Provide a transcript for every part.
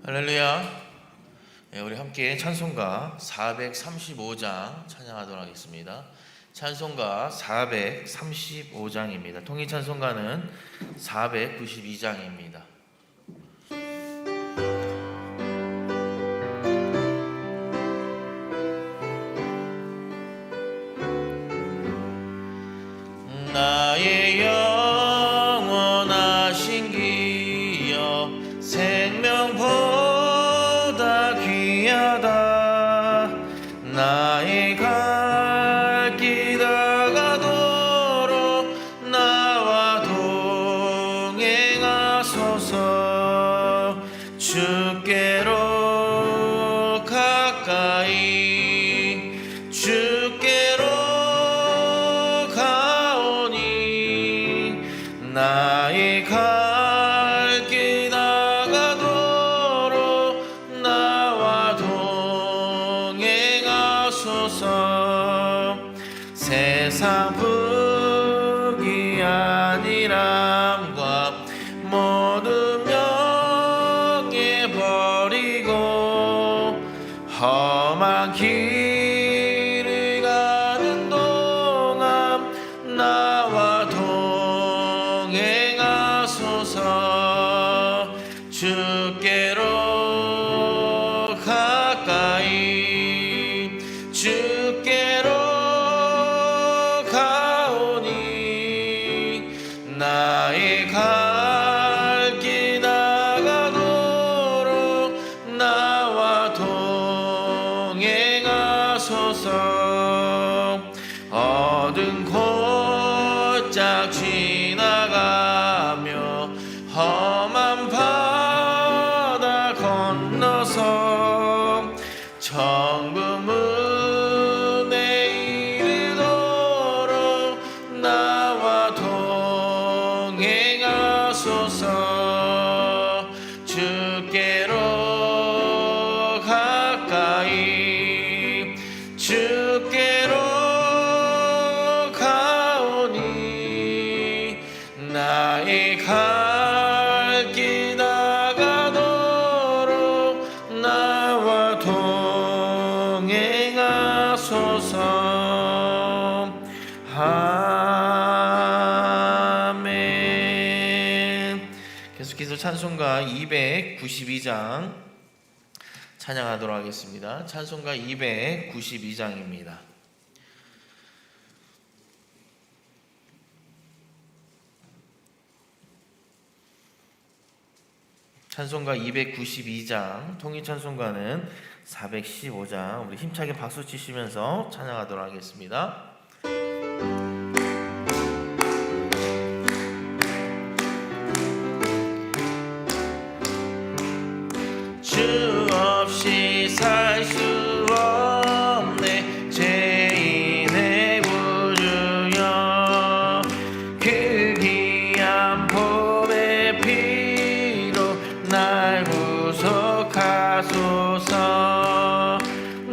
할렐루야. 우리 함께 찬송가 435장 찬양하도록 하겠습니다. 찬송가 435장입니다. 통일 찬송가는 492장입니다. 나의 영원하신 기여 생명보다 귀하다. 나의 갈 길 다가도록 나와 동행하소서. 주께로 가까이 주께로 가오니 나의 갈 길 다가도록 나와 동행하소서. 세상 부귀 안일함과 모든 명예 버리고 험한 길을 가는 동안 나와 동행하소서. 주께로 가까이 주께로 가오니 나의 갈 길 다가도록 나와 동행하소서. 어두운 골짝 지나가며 험한 바다 건너서 천국문에 이르도록 나와 동행하소서. 주께로 가까이 주께로 가오니 나의 갈 길 다가도록 나와 동행하소서. 아멘. 계속해서 찬송가 292장 찬양하도록 하겠습니다. 찬송가 292장입니다. 찬송가 292장, 통일찬송가는 415장. 우리 힘차게 박수 치시면서 찬양하도록 하겠습니다. 주 없이 살 수 없네 죄인의 구주여. 그 귀한 보배 피로 날 구속하소서.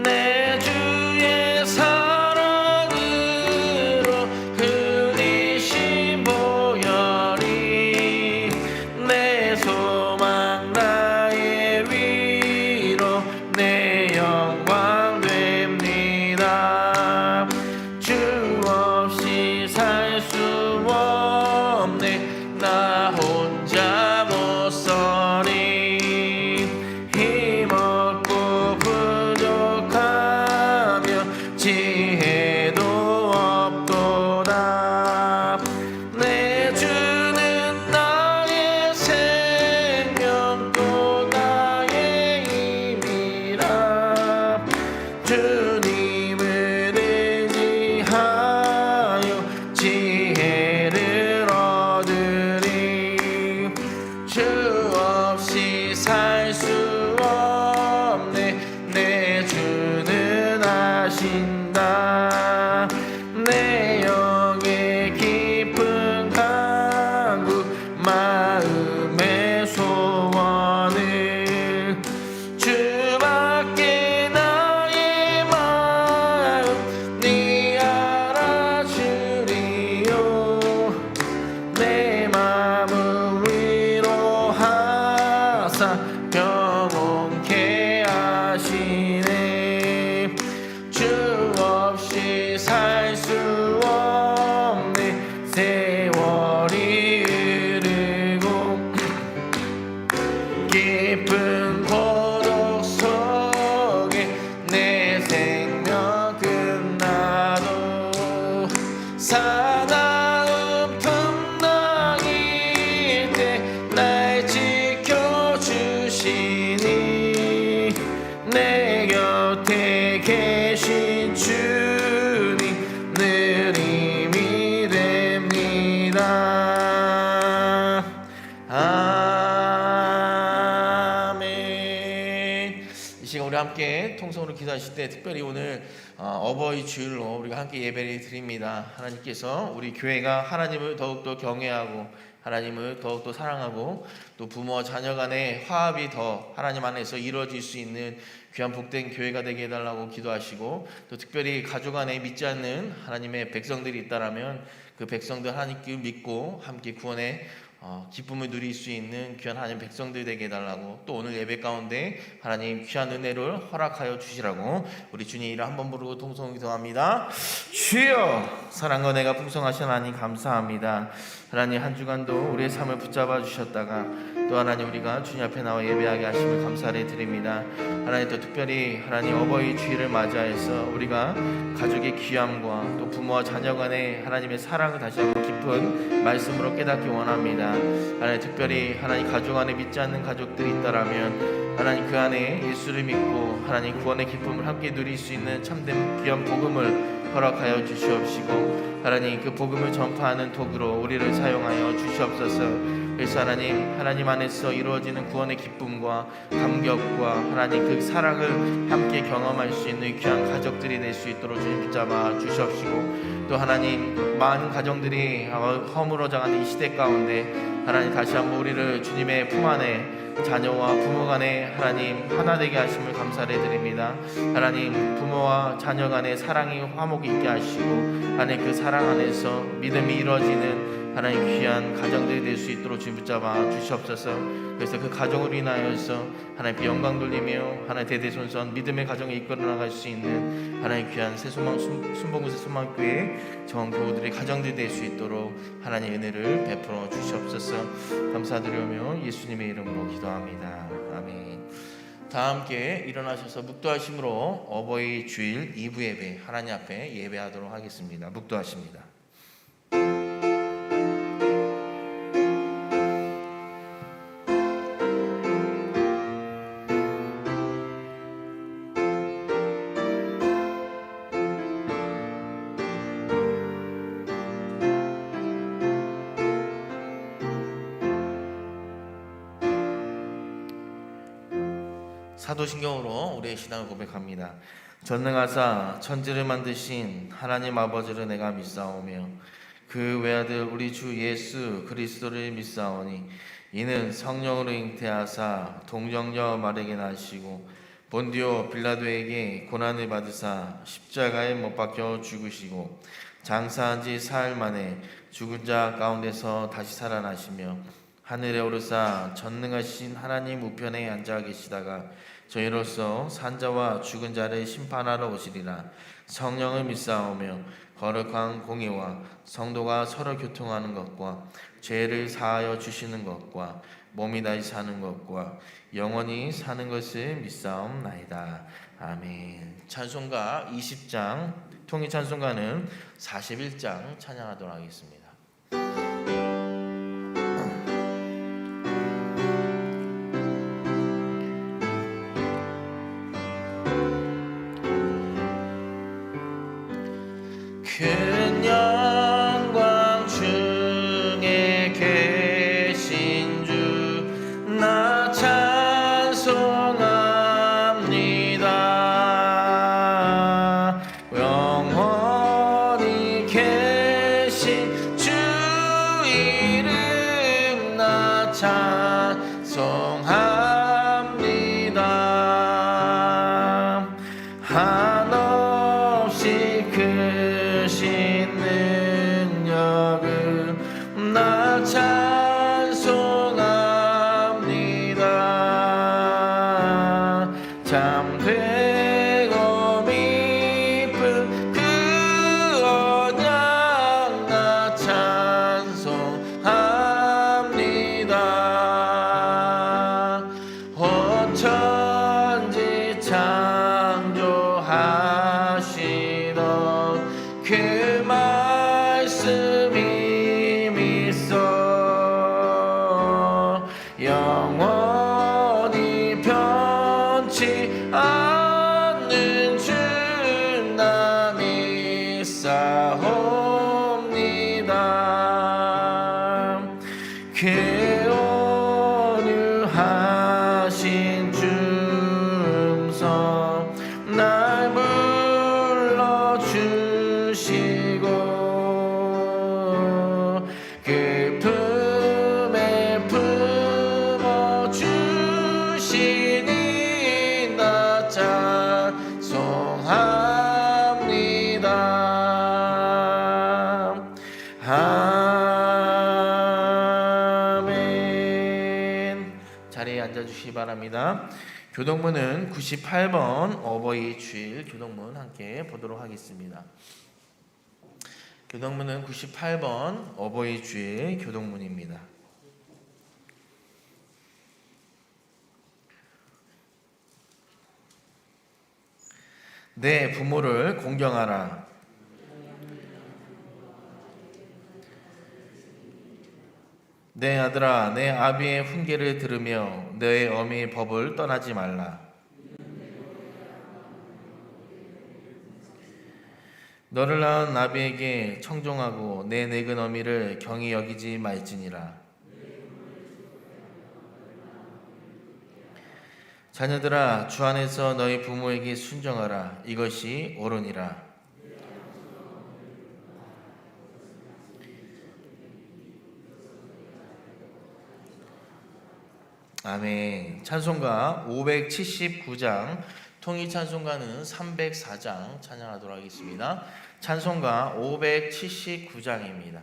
내 주의 사랑으로 흘리신 보혈이 내 소망 나의 위로 내 영광 됩니다. 주 없이 살 수 없네 나 혼자 못 서리. 힘없고 부족하며 지혜도 없도다. 내 주는 나의 생명 또 나의 힘이라. 주님을 의지하여 지혜를 얻으리. 주 없이 살 수 없네 내 주는 아신다. 내 영의 깊은 간구 마음의 소원을 주밖에 나의 마음 네 알아주리요. 내 마음을 위로하사 영원히 별이 흐르고 깊은 고독 속에 내 생명 끝나도 사나운 풍랑일 때 날 지켜주시니 내 곁에 계신 주님 늘 힘이 됩니다. 아멘. 이 시간 우리 함께 통성으로 기도하실 때 특별히 오늘 어버이 주일로 우리가 함께 예배를 드립니다. 하나님께서 우리 교회가 하나님을 더욱더 경외하고 하나님을 더욱더 사랑하고 또 부모와 자녀 간의 화합이 더 하나님 안에서 이루어질 수 있는 귀한 복된 교회가 되게 해달라고 기도하시고, 또 특별히 가족 안에 믿지 않는 하나님의 백성들이 있다라면 그 백성들 하나님께 믿고 함께 구원의 기쁨을 누릴 수 있는 귀한 하나님 백성들 되게 해달라고, 또 오늘 예배 가운데 하나님 귀한 은혜를 허락하여 주시라고 우리 주님 이름 한번 부르고 통성 기도합니다. 주여, 사랑과 은혜가 풍성하신 하나님 감사합니다. 하나님 한 주간도 우리의 삶을 붙잡아 주셨다가 또 하나님 우리가 주님 앞에 나와 예배하게 하심을 감사를 드립니다. 하나님 또 특별히 하나님 어버이 주일을 맞이해서 우리가 가족의 귀함과 또 부모와 자녀 간의 하나님의 사랑을 다시 한번 깊은 말씀으로 깨닫기 원합니다. 하나님 특별히 하나님 가족 안에 믿지 않는 가족들이 있다라면 하나님 그 안에 예수를 믿고 하나님 구원의 기쁨을 함께 누릴 수 있는 참된 귀한 복음을 허락하여 주시옵시고, 하나님 그 복음을 전파하는 도구로 우리를 사용하여 주시옵소서. 그래서 하나님 안에서 이루어지는 구원의 기쁨과 감격과 하나님 그 사랑을 함께 경험할 수 있는 귀한 가족들이 될 수 있도록 주님 붙잡아 주시옵시고, 또 하나님 많은 가정들이 허물어져가는 이 시대 가운데 하나님 다시 한번 우리를 주님의 품 안에 자녀와 부모 간에 하나님 하나 되게 하심을 감사를 드립니다. 하나님 부모와 자녀 간의 사랑이 화목이 있게 하시고 하나님 그 사랑 안에서 믿음이 이루어지는 하나님 귀한 가정들이 될 수 있도록 주님 붙잡아 주시옵소서. 그래서 그 가정으로 인하여서 하나님께 영광 돌리며 하나님 대대손손 믿음의 가정에 이끌어 나갈 수 있는 하나님 귀한 새소망 순복음새 소망교회 정교우들의 가정들이 될 수 있도록 하나님 은혜를 베풀어 주시옵소서. 감사드리며 예수님의 이름으로 기도합니다. 아멘. 다 함께 일어나셔서 묵도하심으로 어버이 주일 2부 예배 하나님 앞에 예배하도록 하겠습니다. 묵도하십니다. 사도신경으로 우리의 신앙을 고백합니다. 전능하사 천지를 만드신 하나님 아버지를 내가 믿사오며 그 외아들 우리 주 예수 그리스도를 믿사오니 이는 성령으로 잉태하사 동정녀 마리아에게 나시고 본디오 빌라도에게 고난을 받으사 십자가에 못 박혀 죽으시고 장사한 지 사흘 만에 죽은 자 가운데서 다시 살아나시며 하늘에 오르사 전능하신 하나님 우편에 앉아 계시다가 저희로서 산자와 죽은 자를 심판하러 오시리라. 성령을 믿사오며 거룩한 공의와 성도가 서로 교통하는 것과 죄를 사하여 주시는 것과 몸이 다시 사는 것과 영원히 사는 것을 믿사옵나이다. 아멘. 찬송가 20장, 통일 찬송가는 41장 찬양하도록 하겠습니다. 큰 영광 중에 계신 주 나 찬송합니다. 영원히 계신 주 이름 나 찬송합니다. 한없이 크신 능력을 나 찬송합니다. 참되고 깊은 그 언약 나 찬송합니다. 온유하신 중성 날 불러주시고 그 품에 품어주시니 나 찬송합니다. 아멘. 자리에 앉아주시기 바랍니다. 교동문은 98번 어버이 주일 교동문 함께 보도록 하겠습니다. 교동문은 98번 어버이 주일 교동문입니다. 내 부모를 공경하라. 내 아들아, 내 아비의 훈계를 들으며 내 어미의 법을 떠나지 말라. 너를 낳은 아비에게 청종하고 내 늙은 어미를 경히 여기지 말지니라. 자녀들아, 주 안에서 너희 부모에게 순종하라. 이것이 옳으니라. 아멘. 찬송가 579장, 통일찬송가는 304장 찬양하도록 하겠습니다. 찬송가 579장입니다.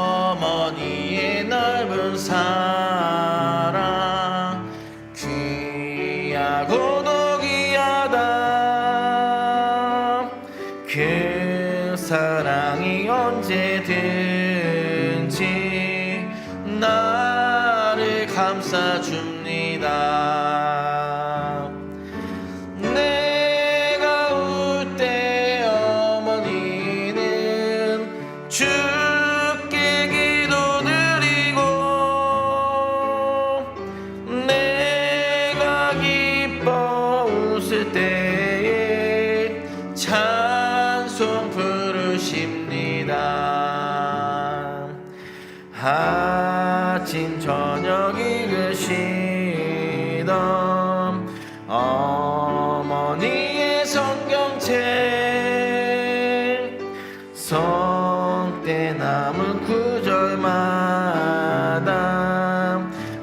어머니의 넓은 사랑 귀하고도 귀하다. 그 사랑이 언제든지 나를 감싸줍니다. 내가 울 때 어머니는 주께 기도드리고 내가 기뻐 웃을 때에 찬송 부르십니다. 아침 저녁 읽으시던 어머니의 성경책 성때 남은 구절마다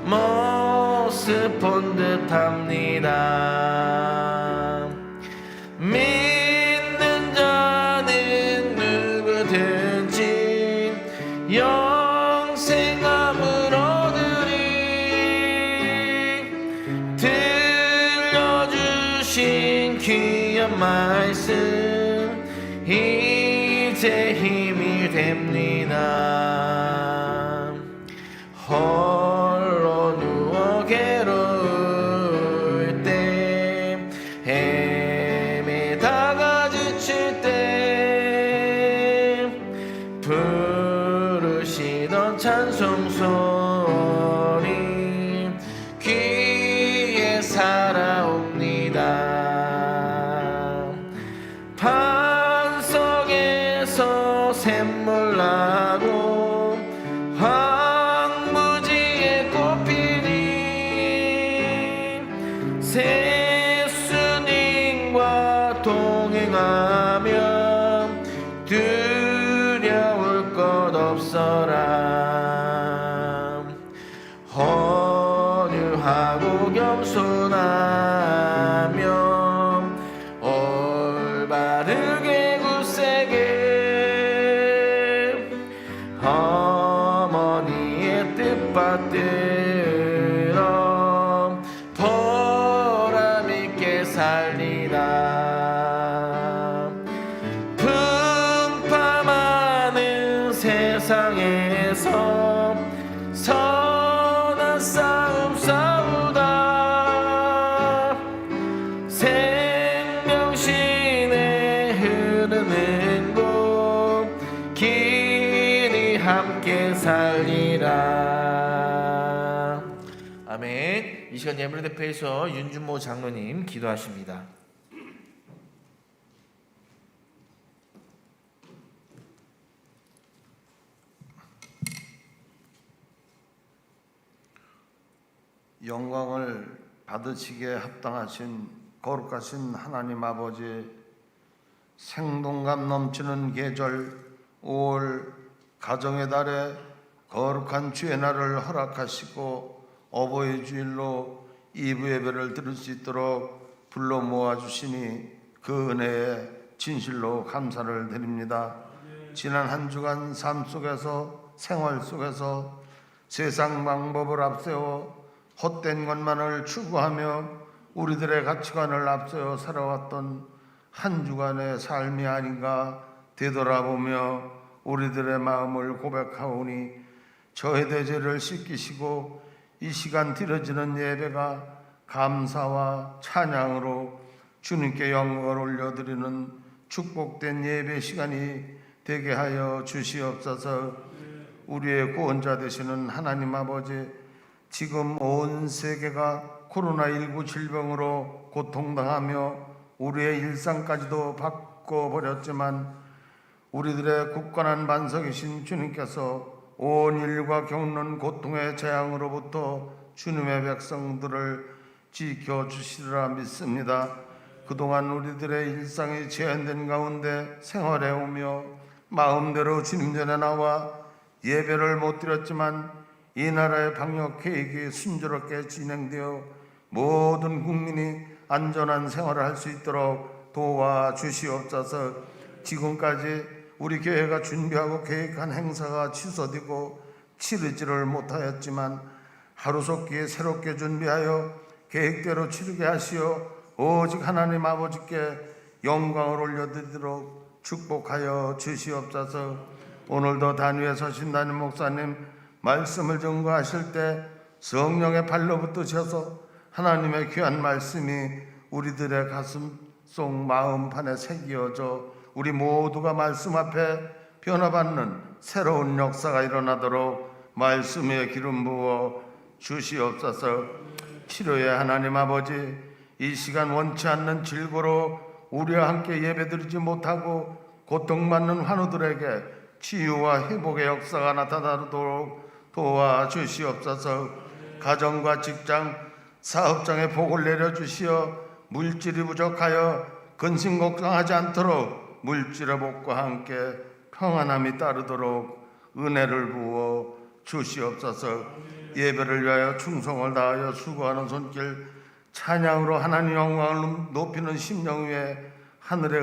모습 본 듯합니다. 믿는 자는 누구든지 영생함을 얻으리. 들려주신 귀한 말씀 이제 힘이 됩니다. 홀로 누워 괴로울 때 헤매다가 지칠 때 부르시던 찬송 소리 귀에 살아옵니다. 반석에서 샘물 나고 황무지에 꽃피니 세수님과 동행하며 두려울 것 없어라. 헌유하고 겸손하며 올바르게 굳세게 어머니의 뜻받들어 보람있게 살리라. 풍파많은 세상에서 선한 싸움 싸우다 생명신에 흐르는 곳 길이 함께 살리라. 아멘. 이 시간 예배를 대표해서 윤준모 장로님 기도하십니다. 영광을 받으시기에 합당하신 거룩하신 하나님 아버지, 생동감 넘치는 계절 5월 가정의 달에 거룩한 주의 날을 허락하시고 어버이 주일로 이브 예배를 드릴 수 있도록 불러 모아주시니 그 은혜에 진실로 감사를 드립니다. 지난 한 주간 삶 속에서, 생활 속에서 세상 방법을 앞세워 헛된 것만을 추구하며 우리들의 가치관을 앞세워 살아왔던 한 주간의 삶이 아닌가 되돌아보며 우리들의 마음을 고백하오니 저의 대죄를 씻기시고 이 시간 드려지는 예배가 감사와 찬양으로 주님께 영광을 올려드리는 축복된 예배 시간이 되게 하여 주시옵소서. 우리의 구원자 되시는 하나님 아버지, 지금 온 세계가 코로나19 질병으로 고통당하며 우리의 일상까지도 바꿔버렸지만 우리들의 굳건한 반석이신 주님께서 온 인류가 겪는 고통의 재앙으로부터 주님의 백성들을 지켜주시리라 믿습니다. 그동안 우리들의 일상이 제한된 가운데 생활해 오며 마음대로 주님 전에 나와 예배를 못 드렸지만 이 나라의 방역 계획이 순조롭게 진행되어 모든 국민이 안전한 생활을 할 수 있도록 도와주시옵소서. 지금까지 우리 교회가 준비하고 계획한 행사가 취소되고 치르지를 못하였지만 하루속히 새롭게 준비하여 계획대로 치르게 하시어 오직 하나님 아버지께 영광을 올려드리도록 축복하여 주시옵소서. 오늘도 단위에 서신 담임 목사님 말씀을 전거하실 때 성령의 발로 붙으셔서 하나님의 귀한 말씀이 우리들의 가슴 속 마음판에 새겨져 우리 모두가 말씀 앞에 변화받는 새로운 역사가 일어나도록 말씀에 기름 부어 주시옵소서. 치료의 하나님 아버지, 이 시간 원치 않는 질고로 우리와 함께 예배드리지 못하고 고통받는 환우들에게 치유와 회복의 역사가 나타나도록 도와주시옵소서. 가정과 직장, 사업장에 복을 내려주시어 물질이 부족하여 근심 걱정하지 않도록 물질의 복과 함께 평안함이 따르도록 은혜를 부어 주시옵소서. 예배를 위하여 충성을 다하여 수고하는 손길 찬양으로 하나님 영광을 높이는 심령 위에 하늘의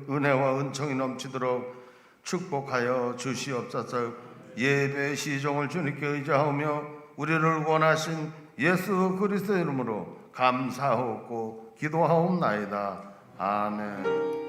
은혜와 은총이 넘치도록 축복하여 주시옵소서. 예배의 시종을 주님께 의지하며 우리를 원하신 예수 그리스도의 이름으로 감사하옵고 기도하옵나이다. 아멘.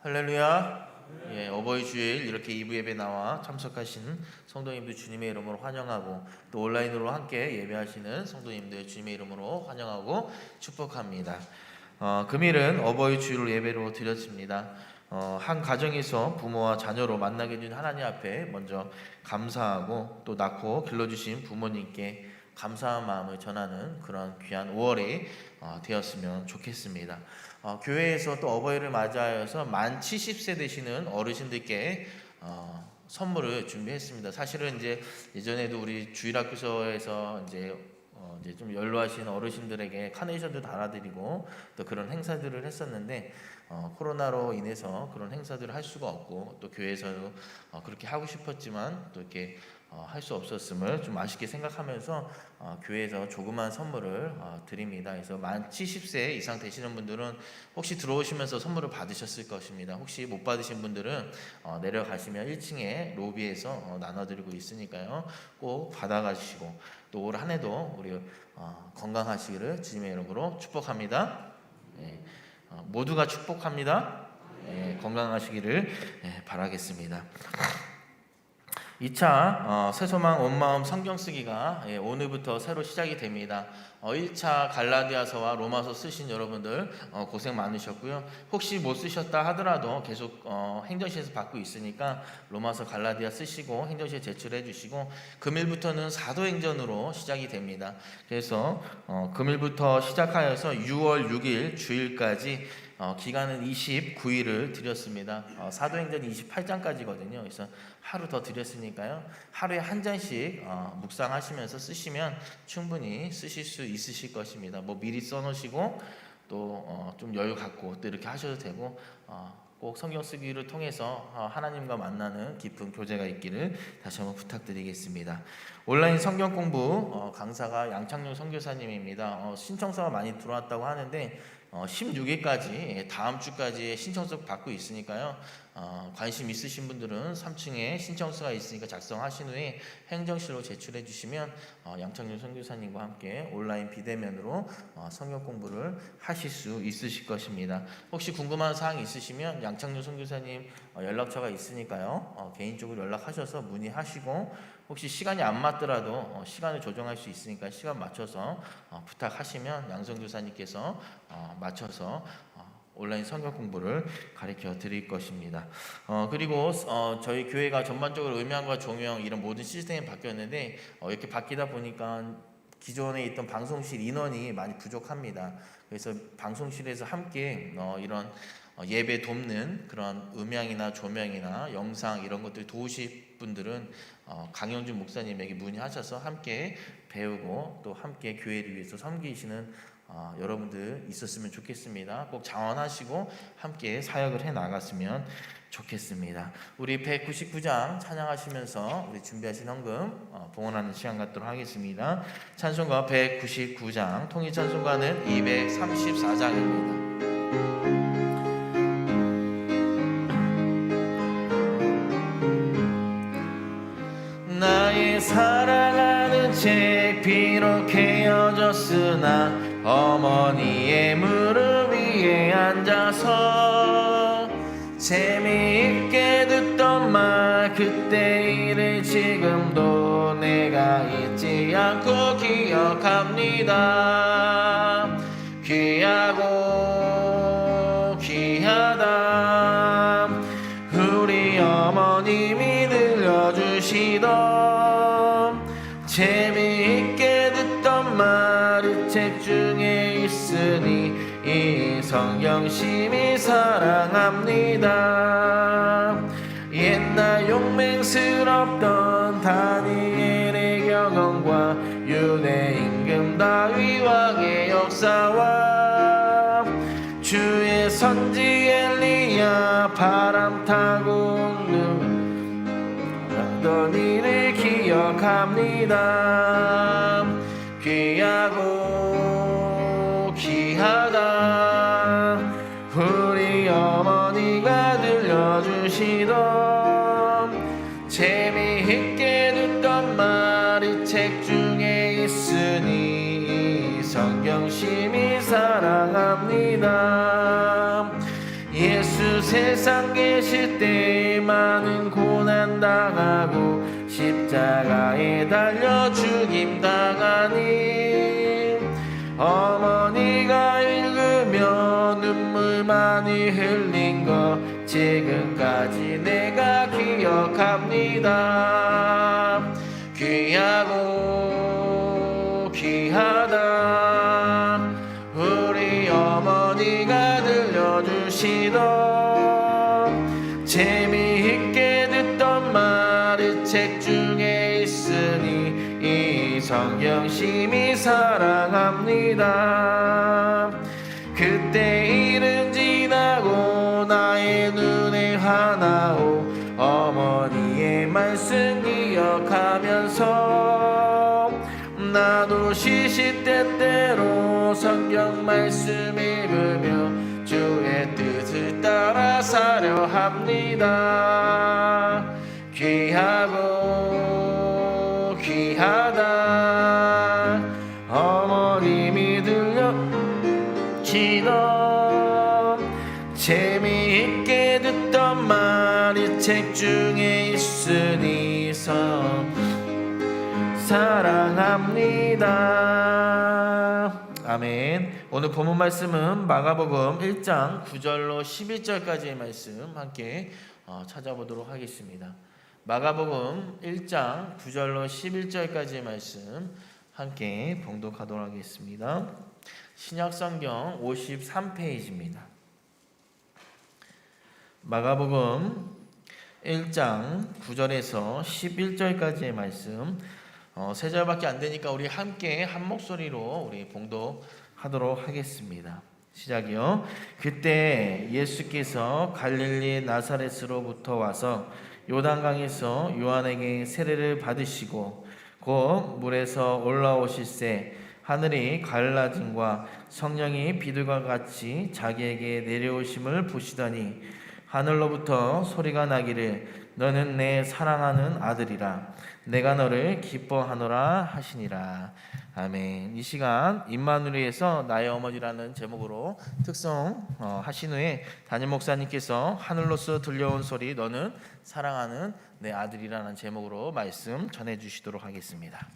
할렐루야. 예, 어버이 주일 이렇게 2부 예배 나와 참석하신 성도님들 주님의 이름으로 환영하고 또 온라인으로 함께 예배하시는 성도님들 주님의 이름으로 환영하고 축복합니다. 금일은 어버이 주일을 예배로 드렸습니다. 한 가정에서 부모와 자녀로 만나게 된 하나님 앞에 먼저 감사하고 또 낳고 길러주신 부모님께 감사한 마음을 전하는 그런 귀한 5월이 되었으면 좋겠습니다. 교회에서 또 어버이를 맞이하여서 만 70세 되시는 어르신들께 선물을 준비했습니다. 사실은 이제 예전에도 우리 주일학교에서 이제 좀 연로하신 어르신들에게 카네이션도 달아드리고 또 그런 행사들을 했었는데 코로나로 인해서 그런 행사들을 할 수가 없고 또 교회에서도 그렇게 하고 싶었지만 또 이렇게 할 수 없었음을 좀 아쉽게 생각하면서 교회에서 조그만 선물을 드립니다. 그래서 만 70세 이상 되시는 분들은 혹시 들어오시면서 선물을 받으셨을 것입니다. 혹시 못 받으신 분들은 내려가시면 1층에 로비에서 나눠드리고 있으니까요. 꼭 받아가시고 또 올 한 해도 우리 건강하시기를 주님의 이름으로 축복합니다. 모두가 축복합니다. 건강하시기를 바라겠습니다. 2차 새소망 온마음 성경 쓰기가 오늘부터 새로 시작이 됩니다. 1차 갈라디아서와 로마서 쓰신 여러분들 고생 많으셨고요. 혹시 못 쓰셨다 하더라도 계속 행정실에서 받고 있으니까 로마서 갈라디아 쓰시고 행정실에 제출해 주시고, 금일부터는 사도행전으로 시작이 됩니다. 그래서 금일부터 시작하여서 6월 6일 주일까지 기간은 29일을 드렸습니다. 사도행전이 28장까지거든요. 그래서 하루 더 드렸으니까요. 하루에 한 잔씩 묵상하시면서 쓰시면 충분히 쓰실 수 있으실 것입니다. 뭐 미리 써놓으시고 또 좀 여유 갖고 또 이렇게 하셔도 되고, 꼭 성경 쓰기를 통해서 하나님과 만나는 깊은 교제가 있기를 다시 한번 부탁드리겠습니다. 온라인 성경 공부 강사가 양창룡 선교사님입니다. 신청서가 많이 들어왔다고 하는데 16일까지 다음 주까지 신청서 받고 있으니까요. 관심 있으신 분들은 3층에 신청서가 있으니까 작성하신 후에 행정실로 제출해 주시면 양창윤 선교사님과 함께 온라인 비대면으로 성경 공부를 하실 수 있으실 것입니다. 혹시 궁금한 사항 있으시면 양창윤 선교사님 연락처가 있으니까요. 개인적으로 연락하셔서 문의하시고, 혹시 시간이 안 맞더라도 시간을 조정할 수 있으니까 시간 맞춰서 부탁하시면 양선교사님께서 맞춰서 온라인 성경 공부를 가르쳐 드릴 것입니다. 그리고 저희 교회가 전반적으로 음향과 조명 이런 모든 시스템이 바뀌었는데 이렇게 바뀌다 보니까 기존에 있던 방송실 인원이 많이 부족합니다. 그래서 방송실에서 함께 이런 예배 돕는 그런 음향이나 조명이나 영상 이런 것들 도우실 분들은 강영준 목사님에게 문의하셔서 함께 배우고 또 함께 교회를 위해서 섬기시는 여러분들 있었으면 좋겠습니다. 꼭 자원하시고 함께 사역을 해 나갔으면 좋겠습니다. 우리 199장 찬양하시면서 우리 준비하신 헌금 봉헌하는 시간 갖도록 하겠습니다. 찬송가 199장, 통일 찬송가는 234장입니다. 나의 사랑하는 책 비록 헤어졌으나 어머니의 무릎 위에 앉아서 재미있게 듣던 말 그때 일을 지금도 내가 잊지 않고 기억합니다. 귀하고 귀하다 우리 어머님이 들려주시던 재미있게 듣던 말이 책 중에 있으니 이 성경 심히 사랑합니다. 옛날 용맹스럽던 다니엘의 경험과 유대 임금 다윗 왕의 역사와 주의 선지 엘리야 바람 타고 하던 일을 기억합니다. 귀하고 귀하다 우리 어머니가 들려주시던 재미있게 듣던 말이 책 중에 있으니 성경 심히 사랑합니다. 예수 세상 계실 때 많은 고난 당하고 십자가에 달려 죽임 당하니 어머니가 읽으며 눈물 많이 흘린 거 지금까지 내가 기억합니다. 귀하고 귀하다 우리 어머니가 들려주시던 재미있게 듣던 말이 책 중에 있으니 이 성경 심히 사랑합니다. 그때 일은 지나고 나의 눈에 화나오 어머니의 말씀 기억하면서 나도 시시때때로 성경 말씀 읽으며 주의 뜻을 따라 사려 합니다. 귀하고 귀하다 어머님이 들려주시던 재미있게 듣던 말이 책 중에 있으니 사랑합니다. 아멘. 오늘 본문 말씀은 마가복음 1장 9절로 11절까지의 말씀 함께 찾아보도록 하겠습니다. 마가복음 1장 9절로 11절까지의 말씀 함께 봉독하도록 하겠습니다. 신약성경 53페이지입니다. 마가복음 1장 9절에서 11절까지의 말씀, 세 절밖에 안 되니까 우리 함께 한 목소리로 우리 봉독하도록 하겠습니다. 시작이요. 그때 예수께서 갈릴리 나사렛으로부터 와서 요단강에서 요한에게 세례를 받으시고 곧 물에서 올라오실새 하늘이 갈라짐과 성령이 비둘과 같이 자기에게 내려오심을 보시더니 하늘로부터 소리가 나기를 너는 내 사랑하는 아들이라 내가 너를 기뻐하노라 하시니라. 아멘. 이 시간 임마누엘에서 나의 어머니라는 제목으로 특송하신 후에 담임 목사님께서 하늘로서 들려온 소리 너는 사랑하는 내 아들이라는 제목으로 말씀 전해주시도록 하겠습니다.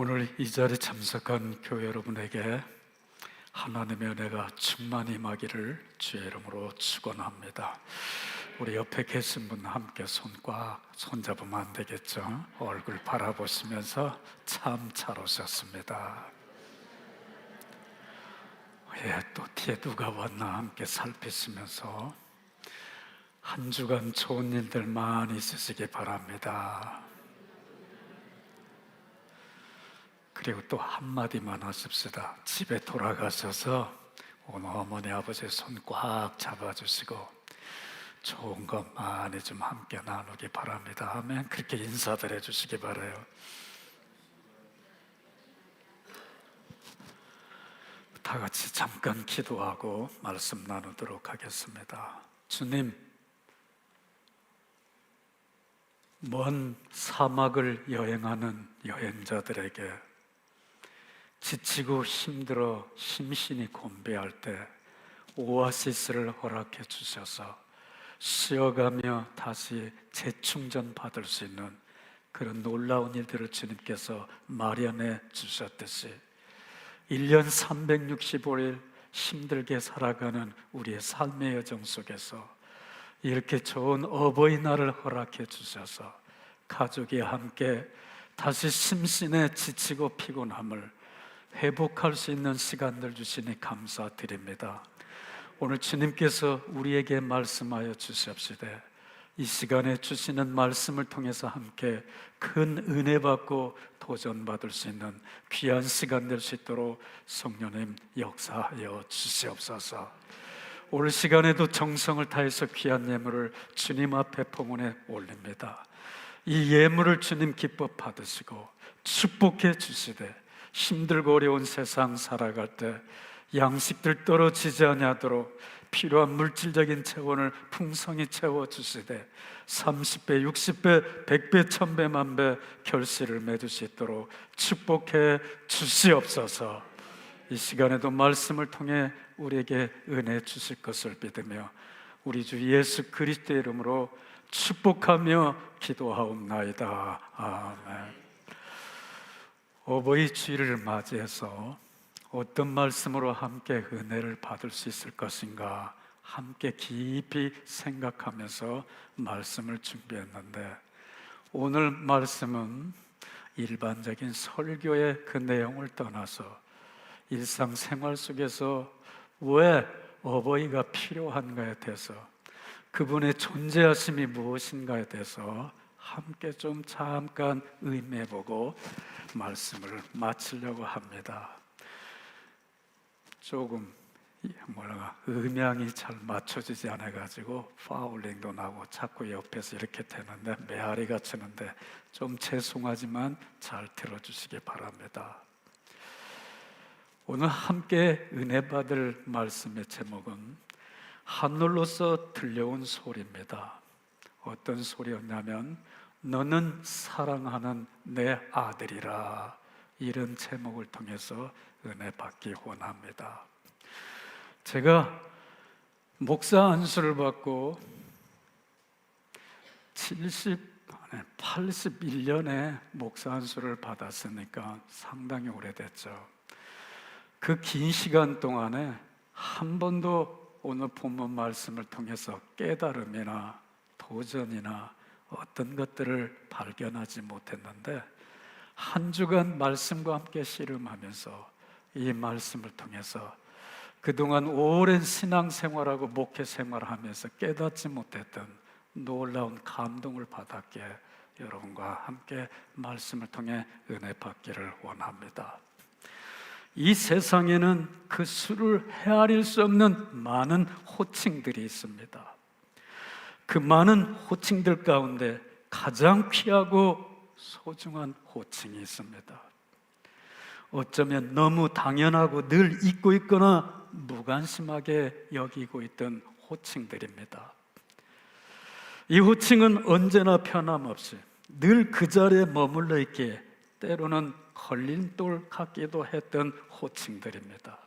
오늘 이 자리에 참석한 교회 여러분에게 하나님의 은혜가 충만히 임하기를 주의 이름으로 축원합니다. 우리 옆에 계신 분 함께 손 꽉 손잡으면 안 되겠죠? 얼굴 바라보시면서 참 잘 오셨습니다. 또 뒤에 누가 왔나 함께 살피시면서 한 주간 좋은 일들 많이 있으시기 바랍니다. 그리고 또 한마디만 하십시다. 집에 돌아가셔서 오늘 어머니 아버지 손 꽉 잡아주시고 좋은 것 많이 좀 함께 나누기 바랍니다. 아멘. 그렇게 인사드려 주시기 바라요. 다 같이 잠깐 기도하고 말씀 나누도록 하겠습니다. 주님, 먼 사막을 여행하는 여행자들에게 지치고 힘들어 심신이 곤배할 때 오아시스를 허락해 주셔서 쉬어가며 다시 재충전 받을 수 있는 그런 놀라운 일들을 주님께서 마련해 주셨듯이 1년 365일 힘들게 살아가는 우리의 삶의 여정 속에서 이렇게 좋은 어버이날을 허락해 주셔서 가족이 함께 다시 심신에 지치고 피곤함을 회복할 수 있는 시간들 주시니 감사드립니다. 오늘 주님께서 우리에게 말씀하여 주시옵시되 이 시간에 주시는 말씀을 통해서 함께 큰 은혜 받고 도전받을 수 있는 귀한 시간 될 수 있도록 성령님 역사하여 주시옵소서. 오늘 시간에도 정성을 다해서 귀한 예물을 주님 앞에 봉헌해 올립니다. 이 예물을 주님 기뻐 받으시고 축복해 주시되 힘들고 어려운 세상 살아갈 때 양식들 떨어지지 아니하도록 필요한 물질적인 체원을 풍성히 채워주시되 30배, 60배, 100배, 1000배, 만배 결실을 맺을 수 있도록 축복해 주시옵소서. 이 시간에도 말씀을 통해 우리에게 은혜 주실 것을 믿으며 우리 주 예수 그리스도의 이름으로 축복하며 기도하옵나이다. 아멘. 어버이 주일을 맞이해서 어떤 말씀으로 함께 은혜를 받을 수 있을 것인가 함께 깊이 생각하면서 말씀을 준비했는데 오늘 말씀은 일반적인 설교의 그 내용을 떠나서 일상생활 속에서 왜 어버이가 필요한가에 대해서 그분의 존재하심이 무엇인가에 대해서 함께 좀 잠깐 의미해보고 말씀을 마치려고 합니다. 조금 음향이 잘 맞춰지지 않아가지고 파울링도 나고 자꾸 옆에서 이렇게 되는데 메아리가 치는데 좀 죄송하지만 잘 들어주시기 바랍니다. 오늘 함께 은혜 받을 말씀의 제목은 하늘로서 들려온 소리입니다. 어떤 소리였냐면 너는 사랑하는 내 아들이라, 이런 제목을 통해서 은혜 받기 원합니다. 제가 목사 안수를 받고 81년에 목사 안수를 받았으니까 상당히 오래됐죠. 그 긴 시간 동안에 한 번도 오늘 본문 말씀을 통해서 깨달음이나 도전이나 어떤 것들을 발견하지 못했는데 한 주간 말씀과 함께 씨름하면서 이 말씀을 통해서 그동안 오랜 신앙생활하고 목회생활하면서 깨닫지 못했던 놀라운 감동을 받았기에 여러분과 함께 말씀을 통해 은혜 받기를 원합니다. 이 세상에는 그 수를 헤아릴 수 없는 많은 호칭들이 있습니다. 그 많은 호칭들 가운데 가장 귀하고 소중한 호칭이 있습니다. 어쩌면 너무 당연하고 늘 잊고 있거나 무관심하게 여기고 있던 호칭들입니다. 이 호칭은 언제나 변함없이 늘 그 자리에 머물러 있기에 때로는 걸림돌 같기도 했던 호칭들입니다.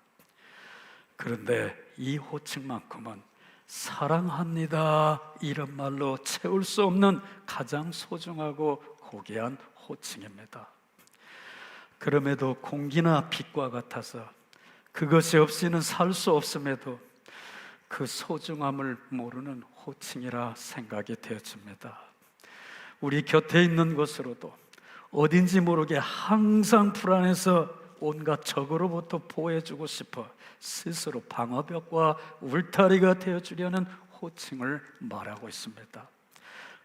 그런데 이 호칭만큼은 사랑합니다 이런 말로 채울 수 없는 가장 소중하고 고귀한 호칭입니다. 그럼에도 공기나 빛과 같아서 그것이 없이는 살 수 없음에도 그 소중함을 모르는 호칭이라 생각이 되어집니다. 우리 곁에 있는 것으로도 어딘지 모르게 항상 불안해서 온갖 적으로부터 보호해주고 싶어 스스로 방어벽과 울타리가 되어주려는 호칭을 말하고 있습니다.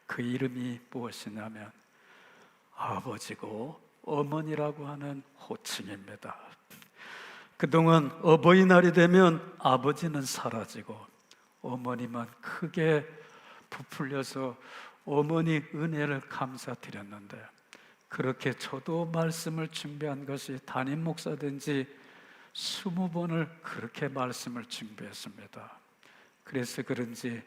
그 이름이 무엇이냐면 아버지고 어머니라고 하는 호칭입니다. 그동안 어버이날이 되면 아버지는 사라지고 어머니만 크게 부풀려서 어머니 은혜를 감사드렸는데, 그렇게 저도 말씀을 준비한 것이 담임 목사된 지 20번을 그렇게 말씀을 준비했습니다. 그래서 그런지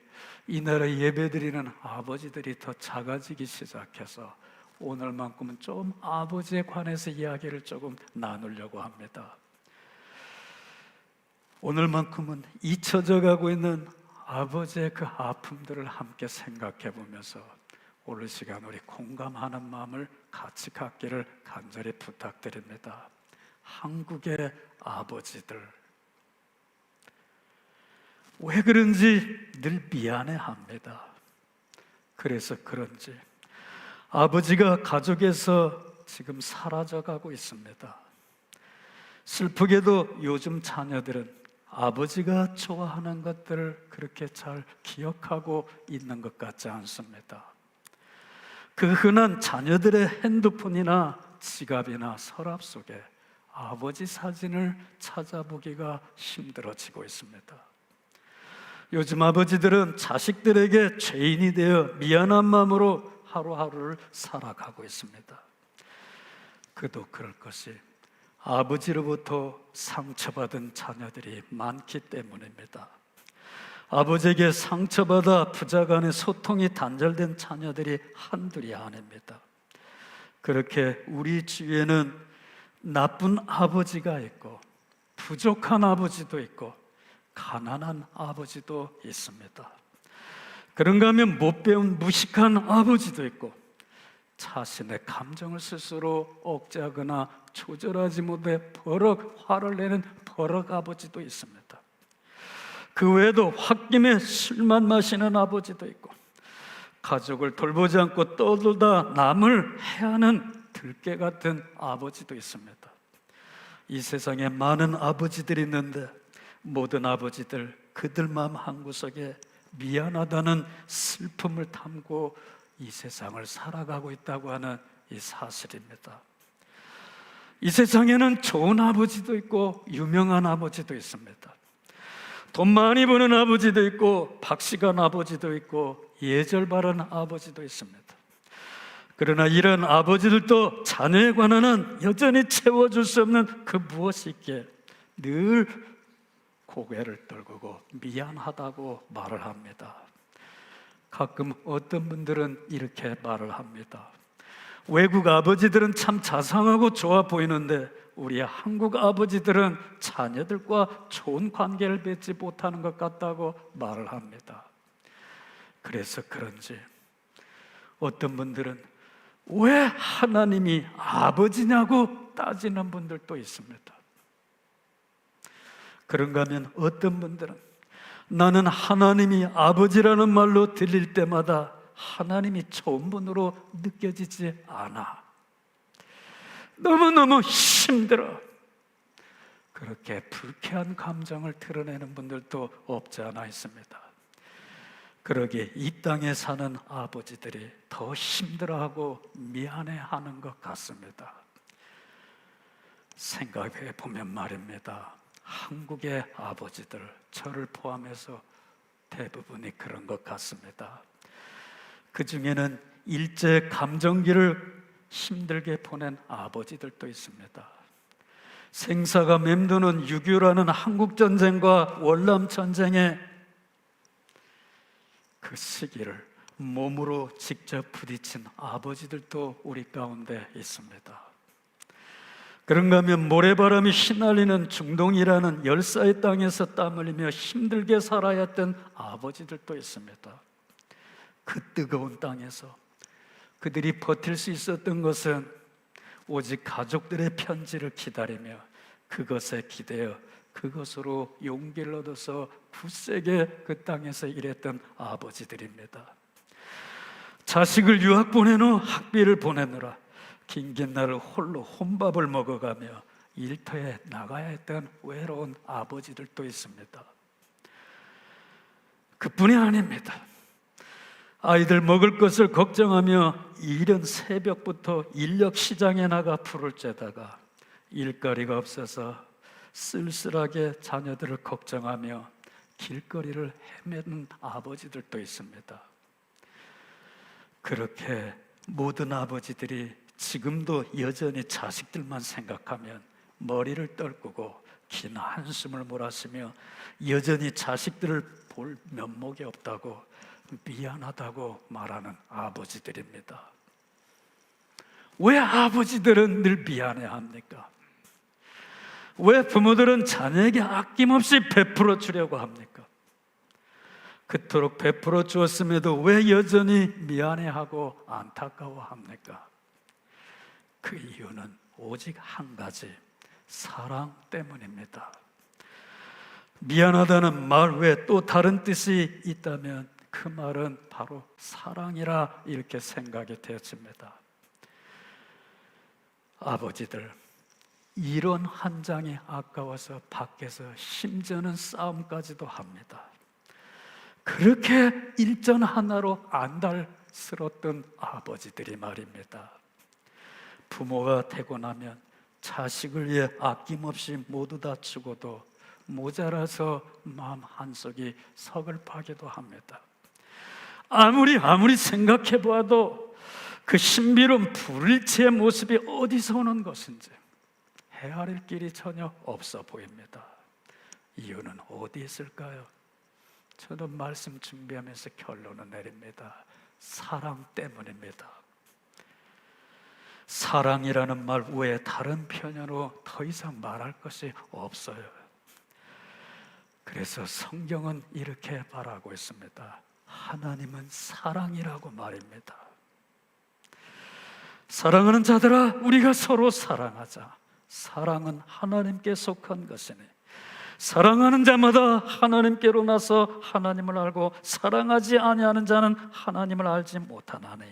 이날에 예배드리는 아버지들이 더 작아지기 시작해서 오늘만큼은 좀 아버지에 관해서 이야기를 조금 나누려고 합니다. 오늘만큼은 잊혀져 가고 있는 아버지의 그 아픔들을 함께 생각해 보면서 오늘 시간 우리 공감하는 마음을 같이 갖기를 간절히 부탁드립니다. 한국의 아버지들, 왜 그런지 늘 미안해합니다. 그래서 그런지 아버지가 가족에서 지금 사라져가고 있습니다. 슬프게도 요즘 자녀들은 아버지가 좋아하는 것들을 그렇게 잘 기억하고 있는 것 같지 않습니다. 그 흔한 자녀들의 핸드폰이나 지갑이나 서랍 속에 아버지 사진을 찾아보기가 힘들어지고 있습니다. 요즘 아버지들은 자식들에게 죄인이 되어 미안한 마음으로 하루하루를 살아가고 있습니다. 그도 그럴 것이 아버지로부터 상처받은 자녀들이 많기 때문입니다. 아버지에게 상처받아 부자 간의 소통이 단절된 자녀들이 한둘이 아닙니다. 그렇게 우리 주위에는 나쁜 아버지가 있고 부족한 아버지도 있고 가난한 아버지도 있습니다. 그런가 하면 못 배운 무식한 아버지도 있고 자신의 감정을 스스로 억제하거나 조절하지 못해 버럭 화를 내는 버럭 아버지도 있습니다. 그 외에도 홧김에 술만 마시는 아버지도 있고 가족을 돌보지 않고 떠돌다 남을 해하는 들깨 같은 아버지도 있습니다. 이 세상에 많은 아버지들이 있는데 모든 아버지들 그들 마음 한구석에 미안하다는 슬픔을 담고 이 세상을 살아가고 있다고 하는 이 사실입니다. 이 세상에는 좋은 아버지도 있고 유명한 아버지도 있습니다. 돈 많이 버는 아버지도 있고 박시간 아버지도 있고 예절 바른 아버지도 있습니다. 그러나 이런 아버지들도 자녀에 관한은 여전히 채워줄 수 없는 그 무엇이 있기에 늘 고개를 떨구고 미안하다고 말을 합니다. 가끔 어떤 분들은 이렇게 말을 합니다. 외국 아버지들은 참 자상하고 좋아 보이는데 우리 한국 아버지들은 자녀들과 좋은 관계를 맺지 못하는 것 같다고 말을 합니다. 그래서 그런지 어떤 분들은 왜 하나님이 아버지냐고 따지는 분들도 있습니다. 그런가 하면 어떤 분들은 나는 하나님이 아버지라는 말로 들릴 때마다 하나님이 좋은 분으로 느껴지지 않아. 너무너무 힘들어. 그렇게 불쾌한 감정을 드러내는 분들도 없지 않아 있습니다. 그러기에 이 땅에 사는 아버지들이 더 힘들어하고 미안해하는 것 같습니다. 생각해 보면 말입니다. 한국의 아버지들, 저를 포함해서 대부분이 그런 것 같습니다. 그 중에는 일제 감정기를 힘들게 보낸 아버지들도 있습니다. 생사가 맴도는 6.25라는 한국전쟁과 월남전쟁의 그 시기를 몸으로 직접 부딪힌 아버지들도 우리 가운데 있습니다. 그런가 하면 모래바람이 휘날리는 중동이라는 열사의 땅에서 땀 흘리며 힘들게 살아야 했던 아버지들도 있습니다. 그 뜨거운 땅에서 그들이 버틸 수 있었던 것은 오직 가족들의 편지를 기다리며 그것에 기대어 그것으로 용기를 얻어서 굳세게 그 땅에서 일했던 아버지들입니다. 자식을 유학 보낸 후 학비를 보내느라 긴긴 날을 홀로 혼밥을 먹어가며 일터에 나가야 했던 외로운 아버지들도 있습니다. 그뿐이 아닙니다. 아이들 먹을 것을 걱정하며 이른 새벽부터 인력 시장에 나가 풀을 째다가 일거리가 없어서 쓸쓸하게 자녀들을 걱정하며 길거리를 헤매는 아버지들도 있습니다. 그렇게 모든 아버지들이 지금도 여전히 자식들만 생각하면 머리를 떨구고 긴 한숨을 몰아쉬며 여전히 자식들을 볼 면목이 없다고 미안하다고 말하는 아버지들입니다. 왜 아버지들은 늘 미안해합니까? 왜 부모들은 자녀에게 아낌없이 베풀어 주려고 합니까? 그토록 베풀어 주었음에도 왜 여전히 미안해하고 안타까워합니까? 그 이유는 오직 한 가지, 사랑 때문입니다. 미안하다는 말 외에 또 다른 뜻이 있다면 그 말은 바로 사랑이라 이렇게 생각이 되어집니다. 아버지들, 이런 한 장이 아까워서 밖에서 심지어는 싸움까지도 합니다. 그렇게 일전 하나로 안달스럽던 아버지들이 말입니다. 부모가 되고 나면 자식을 위해 아낌없이 모두 다 주고도 모자라서 마음 한속이 서글프기도 합니다. 아무리 생각해 보아도 그 신비로운 불일치의 모습이 어디서 오는 것인지 헤아릴 길이 전혀 없어 보입니다. 이유는 어디 있을까요? 저는 말씀 준비하면서 결론을 내립니다. 사랑 때문입니다. 사랑이라는 말 외에 다른 표현으로 더 이상 말할 것이 없어요. 그래서 성경은 이렇게 말하고 있습니다. 하나님은 사랑이라고 말입니다. 사랑하는 자들아, 우리가 서로 사랑하자. 사랑은 하나님께 속한 것이니 사랑하는 자마다 하나님께로 나서 하나님을 알고 사랑하지 아니하는 자는 하나님을 알지 못하나니.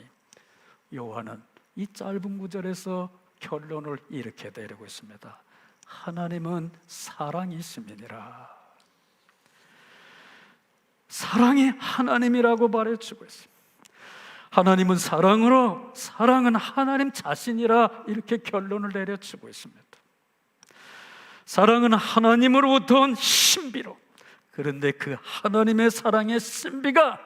요한은 이 짧은 구절에서 결론을 이렇게 내리고 있습니다. 하나님은 사랑이심이니라. 사랑이 하나님이라고 말해주고 있습니다. 하나님은 사랑으로, 사랑은 하나님 자신이라 이렇게 결론을 내려주고 있습니다. 사랑은 하나님으로부터 온 신비로, 그런데 그 하나님의 사랑의 신비가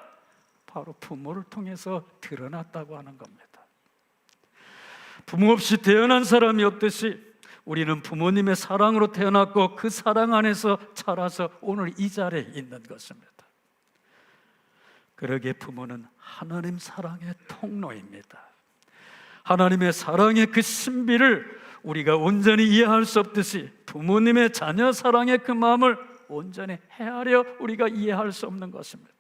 바로 부모를 통해서 드러났다고 하는 겁니다. 부모 없이 태어난 사람이 없듯이 우리는 부모님의 사랑으로 태어났고 그 사랑 안에서 자라서 오늘 이 자리에 있는 것입니다. 그러기에 부모는 하나님 사랑의 통로입니다. 하나님의 사랑의 그 신비를 우리가 온전히 이해할 수 없듯이 부모님의 자녀 사랑의 그 마음을 온전히 헤아려 우리가 이해할 수 없는 것입니다.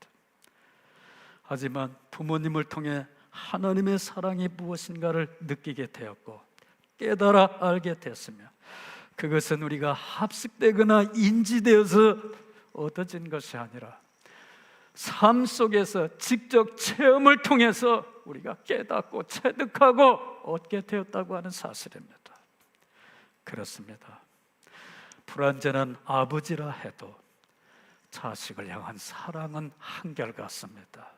하지만 부모님을 통해 하나님의 사랑이 무엇인가를 느끼게 되었고 깨달아 알게 됐으며 그것은 우리가 합숙되거나 인지되어서 얻어진 것이 아니라 삶 속에서 직접 체험을 통해서 우리가 깨닫고 체득하고 얻게 되었다고 하는 사실입니다. 그렇습니다. 불완전한 아버지라 해도 자식을 향한 사랑은 한결같습니다.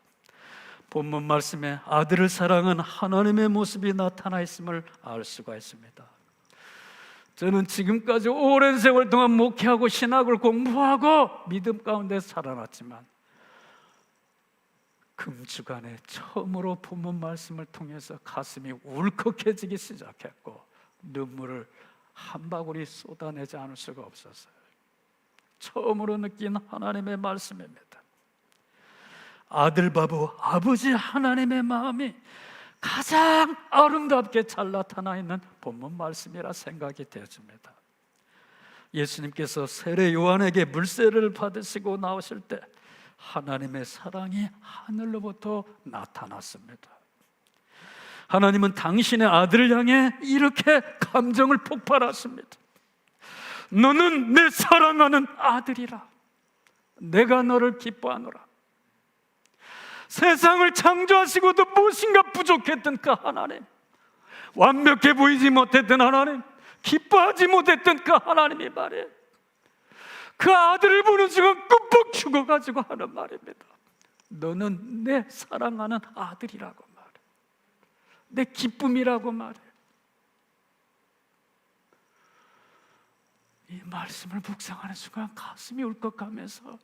본문 말씀에 아들을 사랑한 하나님의 모습이 나타나 있음을 알 수가 있습니다. 저는 지금까지 오랜 세월 동안 목회하고 신학을 공부하고 믿음 가운데 살아났지만 금주간에 처음으로 본문 말씀을 통해서 가슴이 울컥해지기 시작했고 눈물을 한 바구리 쏟아내지 않을 수가 없었어요. 처음으로 느낀 하나님의 말씀입니다. 아들 바보 아버지 하나님의 마음이 가장 아름답게 잘 나타나 있는 본문 말씀이라 생각이 되어집니다. 예수님께서 세례 요한에게 물세례를 받으시고 나오실 때 하나님의 사랑이 하늘로부터 나타났습니다. 하나님은 당신의 아들을 향해 이렇게 감정을 폭발하십니다. 너는 내 사랑하는 아들이라. 내가 너를 기뻐하노라. 세상을 창조하시고도 무엇인가 부족했던 그 하나님, 완벽해 보이지 못했던 하나님, 기뻐하지 못했던 그 하나님이 말이에요. 그 아들을 보는 순간 끔뻑 죽어가지고 하는 말입니다. 너는 내 사랑하는 아들이라고 말해. 내 기쁨이라고 말해. 이 말씀을 묵상하는 순간 가슴이 울컥하면서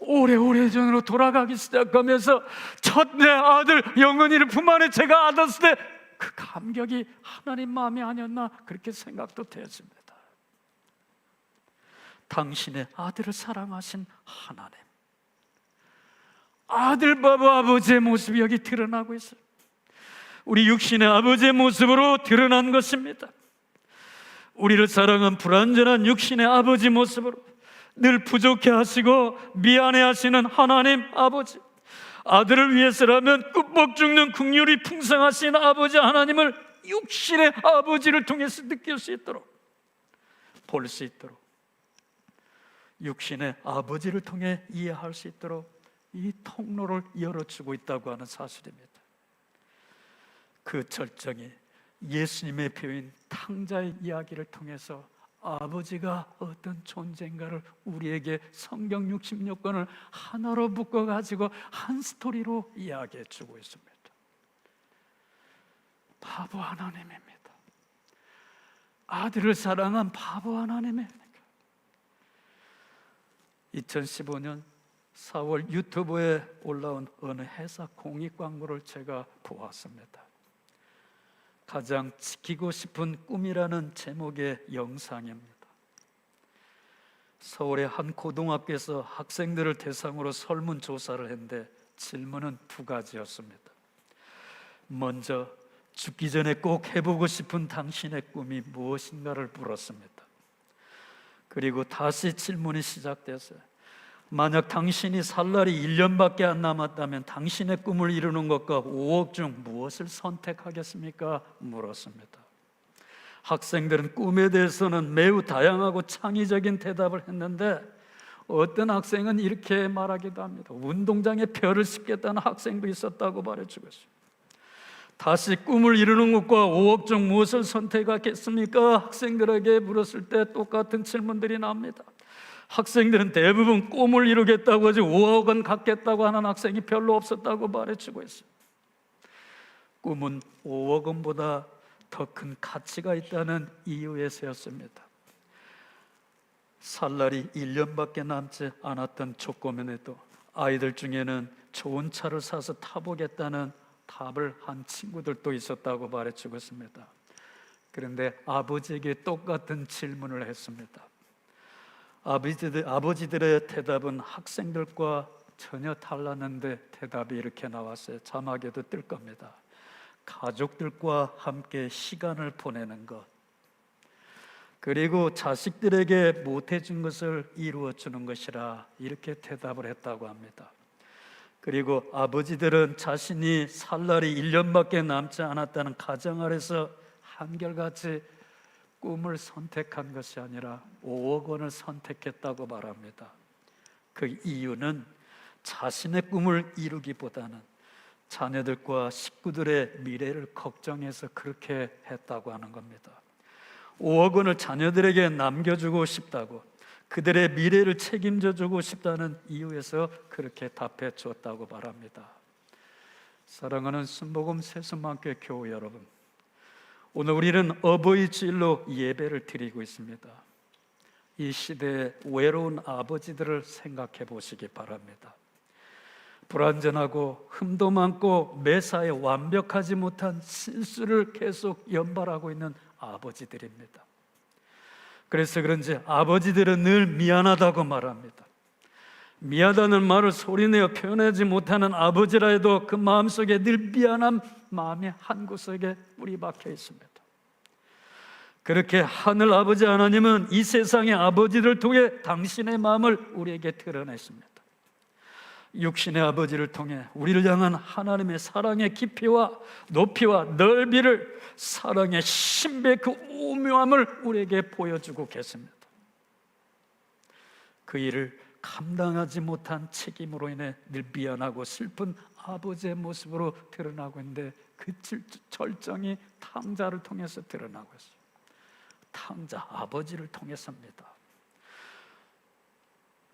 오래전으로 돌아가기 시작하면서 첫 내 아들 영은이를 품 안에 제가 안았을 때 그 감격이 하나님 마음이 아니었나 그렇게 생각도 되었습니다. 당신의 아들을 사랑하신 하나님, 아들 바보 아버지의 모습이 여기 드러나고 있어요. 우리 육신의 아버지의 모습으로 드러난 것입니다. 우리를 사랑한 불완전한 육신의 아버지 모습으로 늘 부족해 하시고 미안해 하시는 하나님 아버지, 아들을 위해서라면 꾹뻑 죽는 긍휼이 풍성하신 아버지 하나님을 육신의 아버지를 통해서 느낄 수 있도록, 볼 수 있도록, 육신의 아버지를 통해 이해할 수 있도록 이 통로를 열어주고 있다고 하는 사실입니다. 그 절정이 예수님의 표인 탕자의 이야기를 통해서 아버지가 어떤 존재인가를 우리에게 성경 66권을 하나로 묶어가지고 한 스토리로 이야기해 주고 있습니다. 바보 하나님입니다. 아들을 사랑한 바보 하나님입니다. 2015년 4월 유튜브에 올라온 어느 회사 공익 광고를 제가 보았습니다. 가장 지키고 싶은 꿈이라는 제목의 영상입니다. 서울의 한 고등학교에서 학생들을 대상으로 설문조사를 했는데 질문은 두 가지였습니다. 먼저 죽기 전에 꼭 해보고 싶은 당신의 꿈이 무엇인가를 물었습니다. 그리고 다시 질문이 시작됐어요. 만약 당신이 살 날이 1년밖에 안 남았다면 당신의 꿈을 이루는 것과 5억 중 무엇을 선택하겠습니까? 물었습니다. 학생들은 꿈에 대해서는 매우 다양하고 창의적인 대답을 했는데 어떤 학생은 이렇게 말하기도 합니다. 운동장에 별을 심겠다는 학생도 있었다고 말해주고 있습니다. 다시 꿈을 이루는 것과 5억 중 무엇을 선택하겠습니까? 학생들에게 물었을 때 똑같은 질문들이 나옵니다. 학생들은 대부분 꿈을 이루겠다고 하지 5억 원 갖겠다고 하는 학생이 별로 없었다고 말해주고 있어요. 꿈은 5억 원보다 더 큰 가치가 있다는 이유에서였습니다. 살 날이 1년밖에 남지 않았던 조건에도 아이들 중에는 좋은 차를 사서 타보겠다는 답을 한 친구들도 있었다고 말해주고 있습니다. 그런데 아버지에게 똑같은 질문을 했습니다. 아버지들의 대답은 학생들과 전혀 달랐는데 대답이 이렇게 나왔어요. 자막에도 뜰 겁니다. 가족들과 함께 시간을 보내는 것, 그리고 자식들에게 못해준 것을 이루어주는 것이라 이렇게 대답을 했다고 합니다. 그리고 아버지들은 자신이 살 날이 1년밖에 남지 않았다는 가정 아래서 한결같이 꿈을 선택한 것이 아니라 5억 원을 선택했다고 말합니다. 그 이유는 자신의 꿈을 이루기보다는 자녀들과 식구들의 미래를 걱정해서 그렇게 했다고 하는 겁니다. 5억 원을 자녀들에게 남겨주고 싶다고, 그들의 미래를 책임져 주고 싶다는 이유에서 그렇게 답해 주었다고 말합니다. 사랑하는 순복음 새순만교회 교우 여러분, 오늘 우리는 어버이 주일로 예배를 드리고 있습니다. 이 시대의 외로운 아버지들을 생각해 보시기 바랍니다. 불완전하고 흠도 많고 매사에 완벽하지 못한 실수를 계속 연발하고 있는 아버지들입니다. 그래서 그런지 아버지들은 늘 미안하다고 말합니다. 미안하다는 말을 소리내어 표현하지 못하는 아버지라 해도 그 마음속에 늘 미안한 마음이 한 구석에 뿌리 박혀 있습니다. 그렇게 하늘 아버지 하나님은 이 세상의 아버지를 통해 당신의 마음을 우리에게 드러내십니다. 육신의 아버지를 통해 우리를 향한 하나님의 사랑의 깊이와 높이와 넓이를, 사랑의 신비의 그 오묘함을 우리에게 보여주고 계십니다. 그 일을 감당하지 못한 책임으로 인해 늘 미안하고 슬픈 아버지의 모습으로 드러나고 있는데, 그 절정이 탕자를 통해서 드러나고 있어요. 탕자 아버지를 통해서입니다.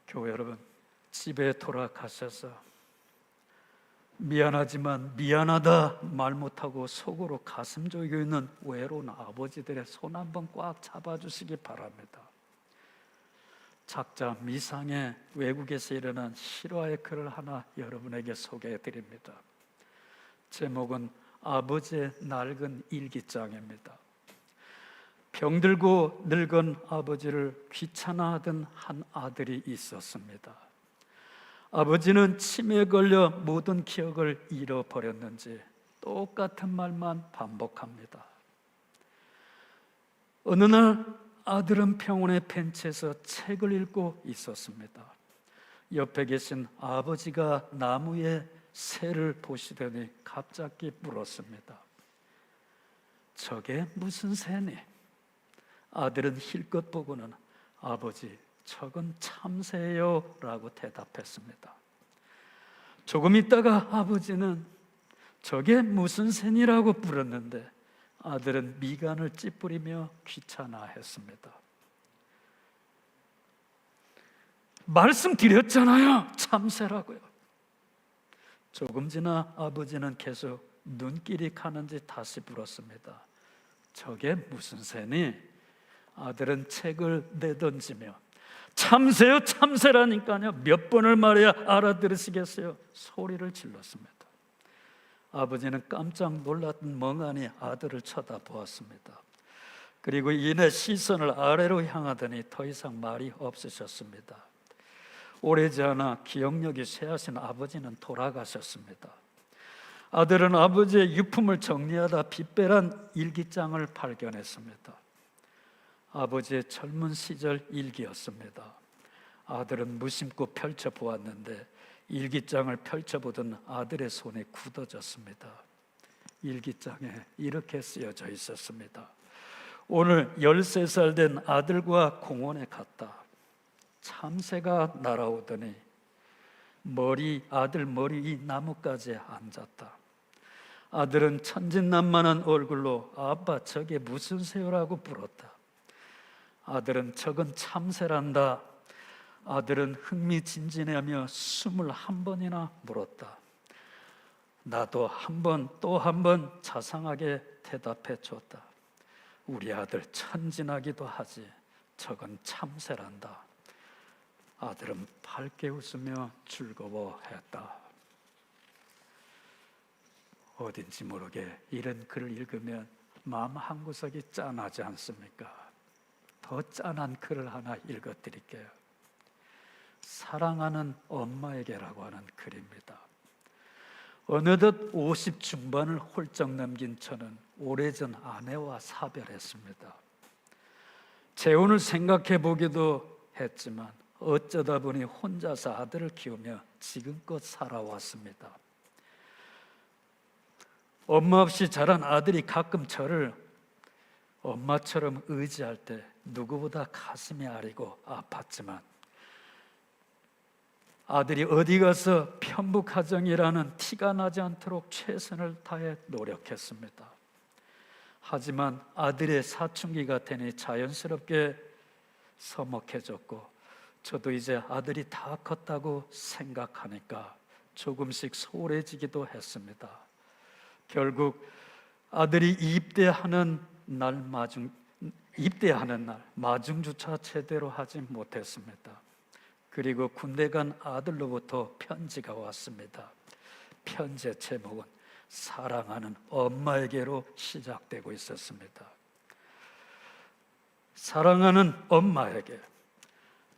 교회 여러분, 집에 돌아가셔서 미안하지만 미안하다 말 못하고 속으로 가슴 조이고 있는 외로운 아버지들의 손 한번 꽉 잡아주시기 바랍니다. 작자 미상의 외국에서 일어난 실화의 글을 하나 여러분에게 소개해 드립니다. 제목은 아버지의 낡은 일기장입니다. 병들고 늙은 아버지를 귀찮아하던 한 아들이 있었습니다. 아버지는 치매에 걸려 모든 기억을 잃어버렸는지 똑같은 말만 반복합니다. 어느 날 아들은 병원의 벤치에서 책을 읽고 있었습니다. 옆에 계신 아버지가 나무에 새를 보시더니 갑자기 물었습니다. 저게 무슨 새니? 아들은 힐끗 보고는 아버지, 저건 참새요 라고 대답했습니다. 조금 있다가 아버지는 저게 무슨 새니라고 물었는데 아들은 미간을 찌푸리며 귀찮아했습니다. 말씀드렸잖아요, 참새라고요. 조금 지나 아버지는 계속 눈길이 가는지 다시 물었습니다. 저게 무슨 새니? 아들은 책을 내던지며 참새요, 참새라니까요, 몇 번을 말해야 알아들으시겠어요? 소리를 질렀습니다. 아버지는 깜짝 놀랐던 멍하니 아들을 쳐다보았습니다. 그리고 이내 시선을 아래로 향하더니 더 이상 말이 없으셨습니다. 오래지 않아 기억력이 쇠하신 아버지는 돌아가셨습니다. 아들은 아버지의 유품을 정리하다 빗배란 일기장을 발견했습니다. 아버지의 젊은 시절 일기였습니다. 아들은 무심코 펼쳐보았는데 일기장을 펼쳐보던 아들의 손이 굳어졌습니다. 일기장에 이렇게 쓰여져 있었습니다. 오늘 13살 된 아들과 공원에 갔다. 참새가 날아오더니 아들 머리 위 나뭇가지에 앉았다. 아들은 천진난만한 얼굴로 아빠 저게 무슨 새우라고 물었다. 아들은 저건 참새란다. 아들은 흥미진진해하며 21번이나 물었다. 나도 한 번 또 한 번 자상하게 대답해 줬다. 우리 아들 천진하기도 하지, 저건 참새란다. 아들은 밝게 웃으며 즐거워했다. 어딘지 모르게 이런 글을 읽으면 마음 한구석이 짠하지 않습니까? 더 짠한 글을 하나 읽어드릴게요. 사랑하는 엄마에게라고 하는 글입니다. 어느덧 50 중반을 훌쩍 넘긴 저는 오래전 아내와 사별했습니다. 재혼을 생각해 보기도 했지만 어쩌다 보니 혼자서 아들을 키우며 지금껏 살아왔습니다. 엄마 없이 자란 아들이 가끔 저를 엄마처럼 의지할 때 누구보다 가슴이 아리고 아팠지만 아들이 어디 가서 편북가정이라는 티가 나지 않도록 최선을 다해 노력했습니다. 하지만 아들의 사춘기가 되니 자연스럽게 서먹해졌고 저도 이제 아들이 다 컸다고 생각하니까 조금씩 소홀해지기도 했습니다. 결국 아들이 입대하는 날 마중주차 제대로 하지 못했습니다. 그리고 군대 간 아들로부터 편지가 왔습니다. 편지의 제목은 사랑하는 엄마에게로 시작되고 있었습니다. 사랑하는 엄마에게,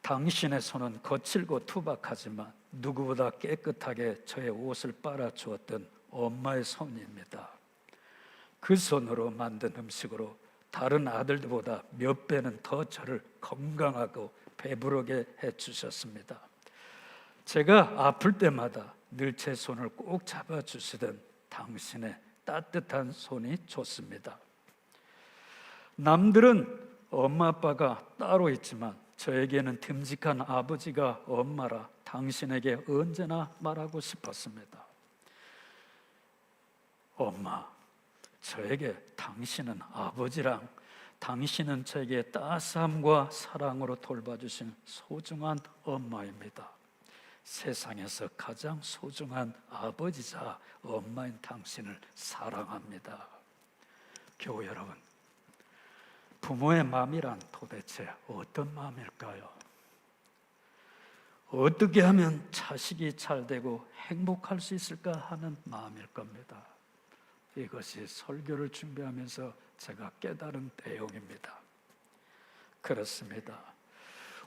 당신의 손은 거칠고 투박하지만 누구보다 깨끗하게 저의 옷을 빨아주었던 엄마의 손입니다. 그 손으로 만든 음식으로 다른 아들들보다 몇 배는 더 저를 건강하고 배부르게 해주셨습니다. 제가 아플 때마다 늘 제 손을 꼭 잡아주시던 당신의 따뜻한 손이 좋습니다. 남들은 엄마 아빠가 따로 있지만 저에게는 듬직한 아버지가 엄마라 당신에게 언제나 말하고 싶었습니다. 엄마, 저에게 당신은 아버지랑 당신은 저에게 따스함과 사랑으로 돌봐주신 소중한 엄마입니다. 세상에서 가장 소중한 아버지자 엄마인 당신을 사랑합니다. 교우 여러분, 부모의 마음이란 도대체 어떤 마음일까요? 어떻게 하면 자식이 잘 되고 행복할 수 있을까 하는 마음일 겁니다. 이것이 설교를 준비하면서 제가 깨달은 내용입니다. 그렇습니다.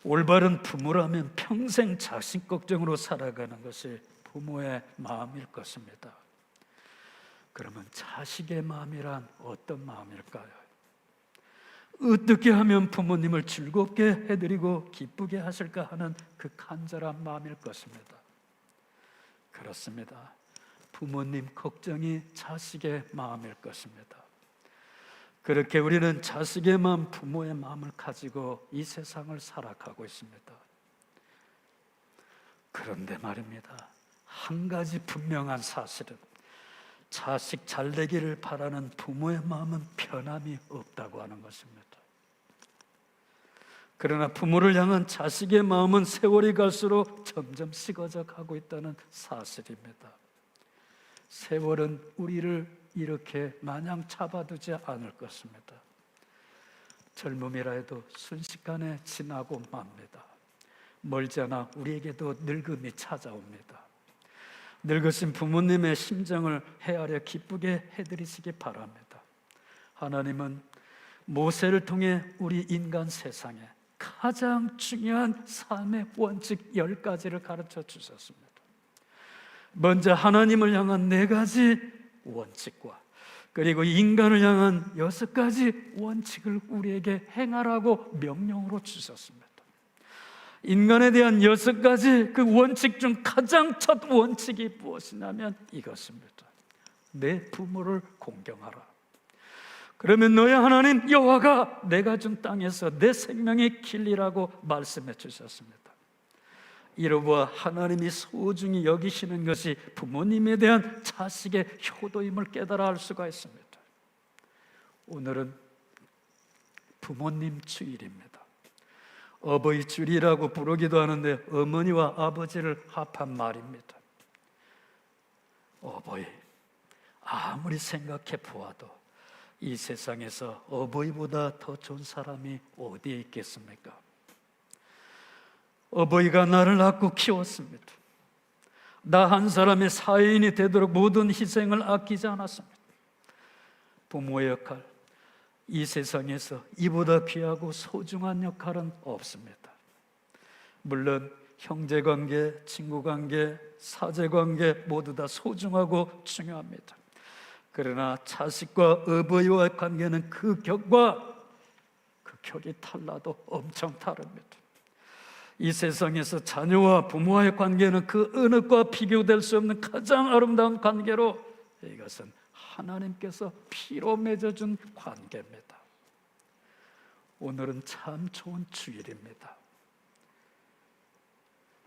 올바른 부모라면 평생 자식 걱정으로 살아가는 것이 부모의 마음일 것입니다. 그러면 자식의 마음이란 어떤 마음일까요? 어떻게 하면 부모님을 즐겁게 해드리고 기쁘게 하실까 하는 그 간절한 마음일 것입니다. 그렇습니다. 부모님 걱정이 자식의 마음일 것입니다. 그렇게 우리는 자식의 마음, 부모의 마음을 가지고 이 세상을 살아가고 있습니다. 그런데 말입니다. 한 가지 분명한 사실은 자식 잘 되기를 바라는 부모의 마음은 변함이 없다고 하는 것입니다. 그러나 부모를 향한 자식의 마음은 세월이 갈수록 점점 식어져 가고 있다는 사실입니다. 세월은 우리를 이렇게 마냥 잡아두지 않을 것입니다. 젊음이라 해도 순식간에 지나고 맙니다. 멀지 않아 우리에게도 늙음이 찾아옵니다. 늙으신 부모님의 심정을 헤아려 기쁘게 해드리시기 바랍니다. 하나님은 모세를 통해 우리 인간 세상에 가장 중요한 삶의 원칙 10가지를 가르쳐 주셨습니다. 먼저 하나님을 향한 4가지 원칙과 그리고 인간을 향한 6가지 원칙을 우리에게 행하라고 명령으로 주셨습니다. 인간에 대한 6가지 그 원칙 중 가장 첫 원칙이 무엇이냐면 이것입니다. 내 부모를 공경하라. 그러면 너의 하나님 여호와가 내가 준 땅에서 내 생명의 길이라고 말씀해 주셨습니다. 이로부어 하나님이 소중히 여기시는 것이 부모님에 대한 자식의 효도임을 깨달아 알 수가 있습니다. 오늘은 부모님 주일입니다. 어버이 주일이라고 부르기도 하는데 어머니와 아버지를 합한 말입니다. 어버이, 아무리 생각해 보아도 이 세상에서 어버이보다 더 좋은 사람이 어디에 있겠습니까? 어버이가 나를 낳고 키웠습니다. 나 한 사람의 사회인이 되도록 모든 희생을 아끼지 않았습니다. 부모의 역할, 이 세상에서 이보다 귀하고 소중한 역할은 없습니다. 물론 형제관계, 친구관계, 사제관계 모두 다 소중하고 중요합니다. 그러나 자식과 어버이와의 관계는 그 격이 달라도 엄청 다릅니다. 이 세상에서 자녀와 부모와의 관계는 그 어느 것과 비교될 수 없는 가장 아름다운 관계로 이것은 하나님께서 피로 맺어준 관계입니다. 오늘은 참 좋은 주일입니다.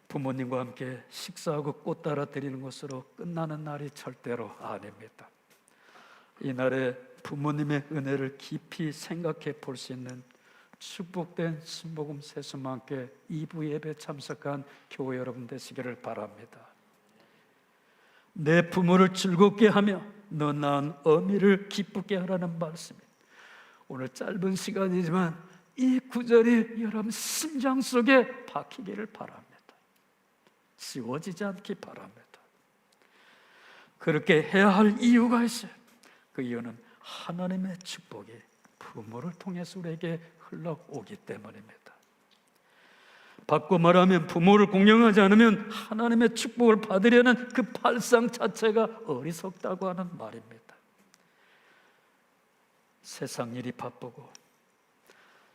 부모님과 함께 식사하고 꽃 따라 드리는 것으로 끝나는 날이 절대로 아닙니다. 이날에 부모님의 은혜를 깊이 생각해 볼 수 있는 축복된 순복음 세수와 함께 2부 예배 참석한 교회 여러분 되시기를 바랍니다. 내 부모를 즐겁게 하며 너 낳은 어미를 기쁘게 하라는 말씀입니다. 오늘 짧은 시간이지만 이 구절이 여러분 심장 속에 박히기를 바랍니다. 지워지지 않기 바랍니다. 그렇게 해야 할 이유가 있어요. 그 이유는 하나님의 축복이 부모를 통해서 우리에게 흘러오기 때문입니다. 바꿔 말하면 부모를 공경하지 않으면 하나님의 축복을 받으려는 그 발상 자체가 어리석다고 하는 말입니다. 세상 일이 바쁘고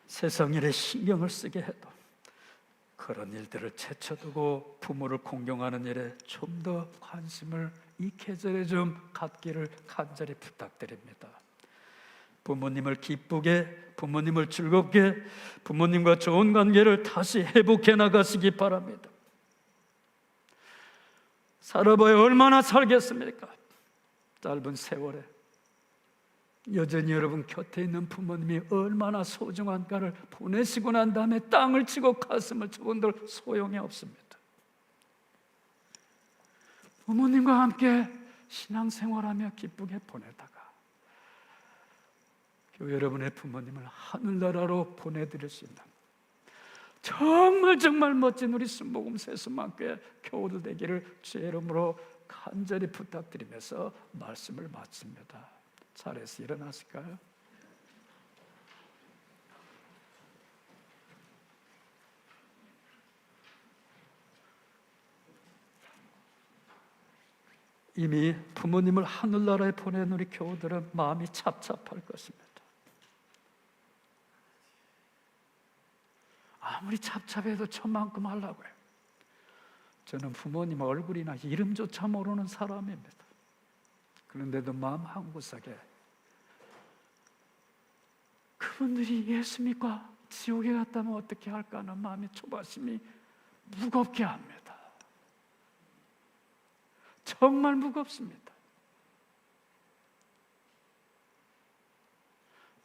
세상 일에 신경을 쓰게 해도 그런 일들을 제쳐두고 부모를 공경하는 일에 좀 더 관심을 이 계절에 좀 갖기를 간절히 부탁드립니다. 부모님을 기쁘게, 부모님을 즐겁게, 부모님과 좋은 관계를 다시 회복해 나가시기 바랍니다. 살아봐야 얼마나 살겠습니까? 짧은 세월에 여전히 여러분 곁에 있는 부모님이 얼마나 소중한가를 보내시고 난 다음에 땅을 치고 가슴을 쳐본들 소용이 없습니다. 부모님과 함께 신앙생활하며 기쁘게 보내다가 교회 여러분의 부모님을 하늘나라로 보내드릴 수 있는 정말 멋진 우리 순복음 새수만교회 교우들 되기를 주의 이름으로 간절히 부탁드리면서 말씀을 마칩니다. 자리에서 일어나실까요? 이미 부모님을 하늘나라에 보낸 우리 교우들은 마음이 찹찹할 것입니다. 아무리 찹찹해도 저만큼 하려고요. 저는 부모님 얼굴이나 이름조차 모르는 사람입니다. 그런데도 마음 한구석에 그분들이 예수 믿고 지옥에 갔다면 어떻게 할까 하는 마음의 초바심이 무겁게 합니다. 정말 무겁습니다.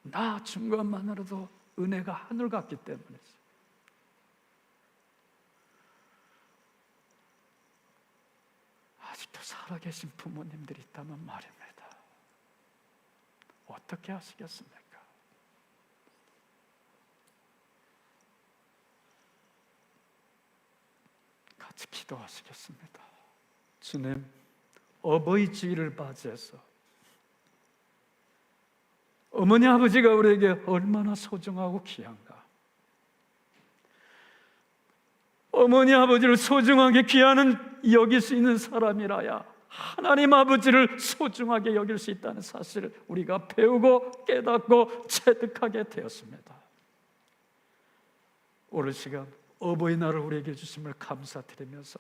나 준 것만으로도 은혜가 하늘 같기 때문이죠. 아직도 살아계신 부모님들이 있다면 말입니다. 어떻게 하시겠습니까? 같이 기도하시겠습니다. 주님, 어버이 주일을 맞이해서 어머니 아버지가 우리에게 얼마나 소중하고 귀한가. 어머니 아버지를 소중하게 귀하는 여길 수 있는 사람이라야 하나님 아버지를 소중하게 여길 수 있다는 사실을 우리가 배우고 깨닫고 체득하게 되었습니다. 오늘 시간 어버이날을 우리에게 주심을 감사드리면서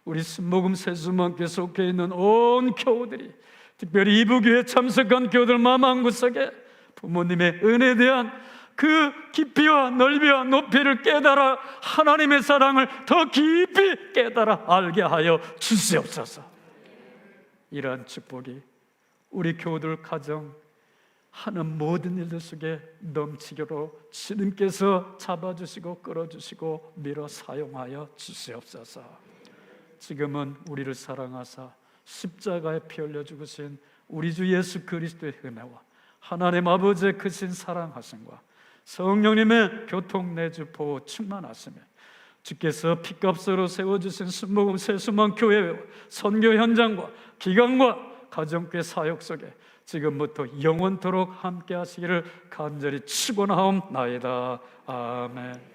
우리 순복음 새수만교회 속해 있는 온 교우들이, 특별히 이부교회 참석한 교우들 마음 한구석에 부모님의 은혜에 대한 그 깊이와 넓이와 높이를 깨달아 하나님의 사랑을 더 깊이 깨달아 알게 하여 주시옵소서. 이러한 축복이 우리 교우들 가정 하는 모든 일들 속에 넘치기로 주님께서 잡아주시고 끌어주시고 밀어 사용하여 주시옵소서. 지금은 우리를 사랑하사 십자가에 피 흘려 죽으신 우리 주 예수 그리스도의 은혜와 하나님 아버지의 크신 사랑하심과 성령님의 교통 내주 보호 충만하시며 주께서 피값으로 세워주신 순복음 새수만 교회 선교 현장과 기관과 가정교회 사역 속에 지금부터 영원토록 함께 하시기를 간절히 축원하옵나이다. 아멘.